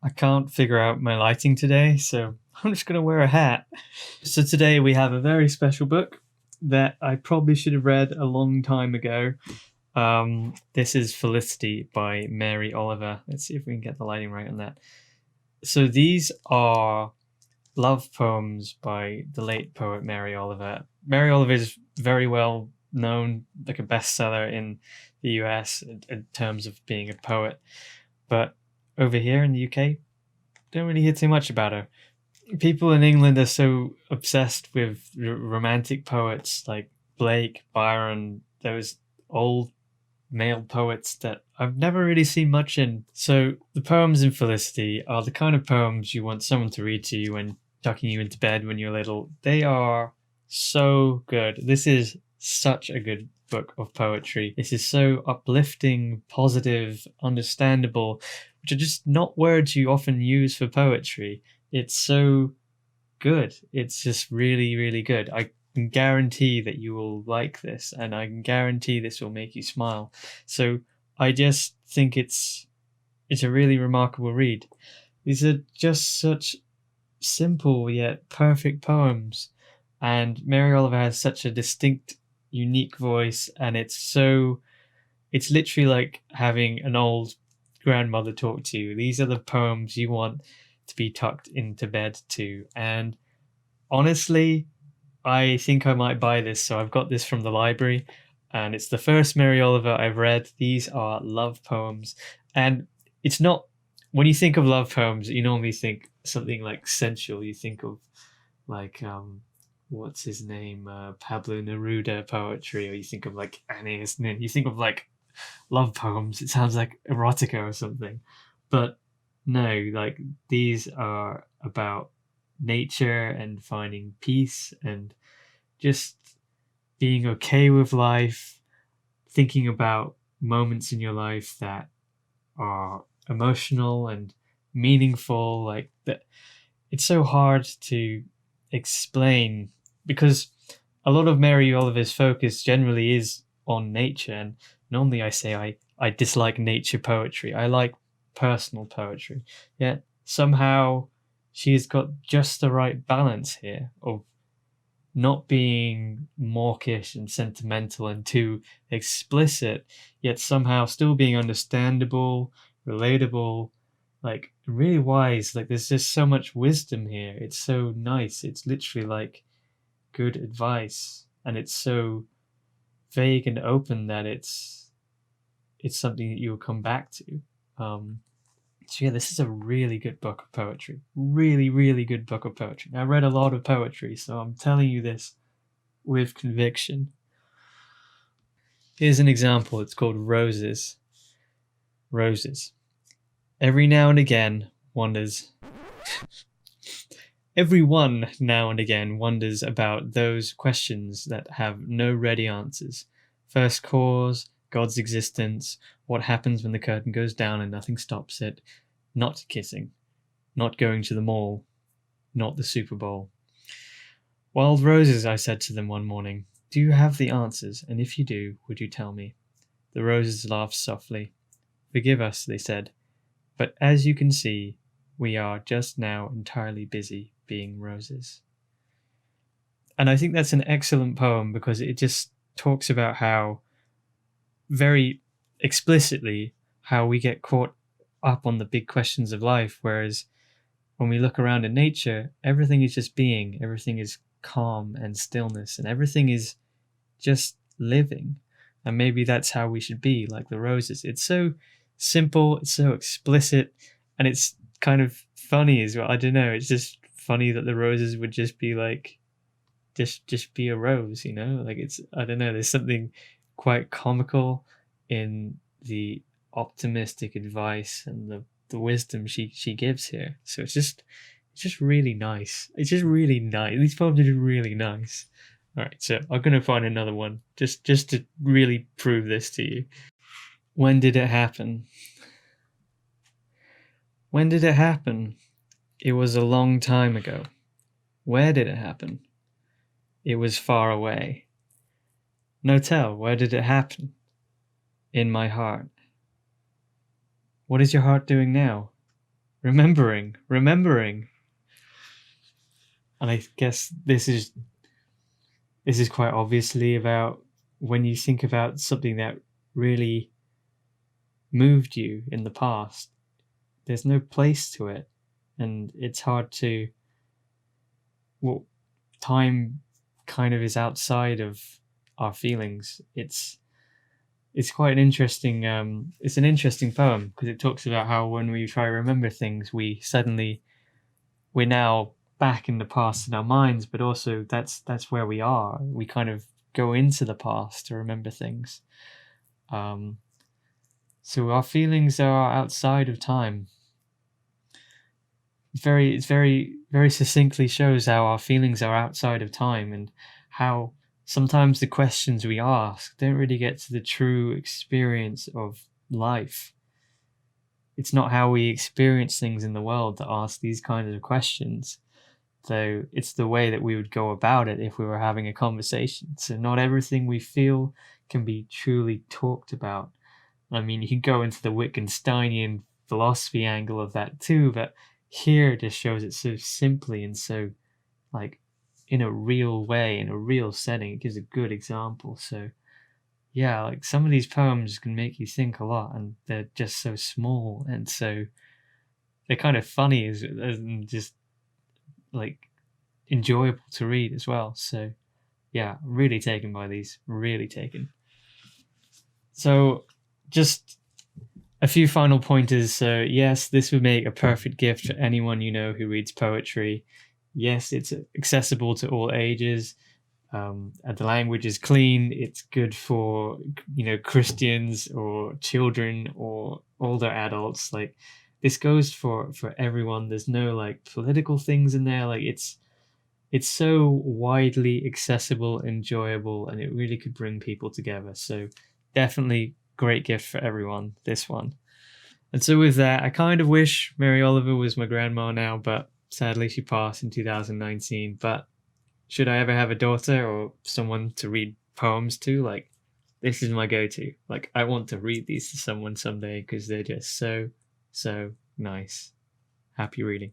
I can't figure out my lighting today, so I'm just going to wear a hat. So today we have a very special book that I probably should have read a long time ago. This is Felicity by Mary Oliver. Let's see if we can get the lighting right on that. So these are love poems by the late poet Mary Oliver. Mary Oliver is very well known, like a bestseller in the US in terms of being a poet. But over here in the UK, don't really hear too much about her. People in England are so obsessed with romantic poets like Blake, Byron, those old male poets that I've never really seen much in. So the poems in Felicity are the kind of poems you want someone to read to you when tucking you into bed when you're little. They are so good. This is such a good book of poetry. This is so uplifting, positive, understandable, which are just not words you often use for poetry. It's so good. It's just really, really good. I can guarantee that you will like this, and I can guarantee this will make you smile. So I just think it's a really remarkable read. These are just such simple yet perfect poems, and Mary Oliver has such a distinct, unique voice, and it's literally like having an old grandmother talk to you. These are the poems you want to be tucked into bed to, and honestly, I think I might buy this. So I've got this from the library, and it's the first Mary Oliver I've read. These are love poems, and it's not, when you think of love poems, you normally think something like sensual. You think of like what's his name, Pablo Neruda poetry, or you think of like Anais Nin. You think of like love poems. It sounds like erotica or something, but no, like these are about nature and finding peace and just being okay with life, thinking about moments in your life that are emotional and meaningful. Like that, it's so hard to explain because a lot of Mary Oliver's focus generally is on nature, and normally I say I dislike nature poetry. I like personal poetry. Yet somehow she's got just the right balance here of not being mawkish and sentimental and too explicit, yet somehow still being understandable, relatable, like really wise. Like there's just so much wisdom here. It's so nice. It's literally like good advice, and it's so vague and open that it's something that you'll come back to. So yeah, this is a really good book of poetry. Really, really good book of poetry. I read a lot of poetry, so I'm telling you this with conviction. Here's an example. It's called Roses. Roses. Every now and again wonders. Everyone now and again wonders about those questions that have no ready answers. First cause, God's existence, what happens when the curtain goes down and nothing stops it, not kissing, not going to the mall, not the Super Bowl. Wild roses, I said to them one morning, do you have the answers? And if you do, would you tell me? The roses laughed softly. Forgive us, they said, but as you can see, we are just now entirely busy being roses. And I think that's an excellent poem because it just talks about how, very explicitly, how we get caught up on the big questions of life, whereas when we look around in nature, everything is just being, everything is calm and stillness, and everything is just living. And maybe that's how we should be, like the roses. It's so simple, it's so explicit, and it's kind of funny as well. I don't know, it's just funny that the roses would just be like, just be a rose, you know? Like it's, I don't know, there's something quite comical in the optimistic advice and the wisdom she gives here. So it's just really nice. It's just really nice. These poems are just really nice. All right, so I'm gonna find another one just to really prove this to you. When did it happen? When did it happen? It was a long time ago. Where did it happen? It was far away. No tell, where did it happen? In my heart. What is your heart doing now? remembering. And I guess this is quite obviously about when you think about something that really moved you in the past, there's no place to it. And it's hard to, well, time kind of is outside of our feelings. It's quite an interesting it's an interesting poem because it talks about how when we try to remember things, we're now back in the past in our minds, but also that's where we are. We kind of go into the past to remember things. Um, so our feelings are outside of time. Very succinctly shows how our feelings are outside of time and how sometimes the questions we ask don't really get to the true experience of life. It's not how we experience things in the world that ask these kinds of questions, though it's the way that we would go about it if we were having a conversation. So not everything we feel can be truly talked about. I mean, you can go into the Wittgensteinian philosophy angle of that too, but here it just shows it so simply and so, like, in a real way, in a real setting. It gives a good example. So yeah, like some of these poems can make you think a lot, and they're just so small and so they're kind of funny as just like enjoyable to read as well. So yeah, really taken by these, really taken. So just a few final pointers. So yes, this would make a perfect gift for anyone you know who reads poetry. Yes, it's accessible to all ages. And the language is clean. It's good for Christians or children or older adults. Like this goes for everyone. There's no like political things in there. Like it's so widely accessible, enjoyable, and it really could bring people together. So definitely great gift for everyone, this one. And so with that, I kind of wish Mary Oliver was my grandma now, but sadly she passed in 2019. But should I ever have a daughter or someone to read poems to, like this is my go-to. Like I want to read these to someone someday because they're just so nice. Happy reading.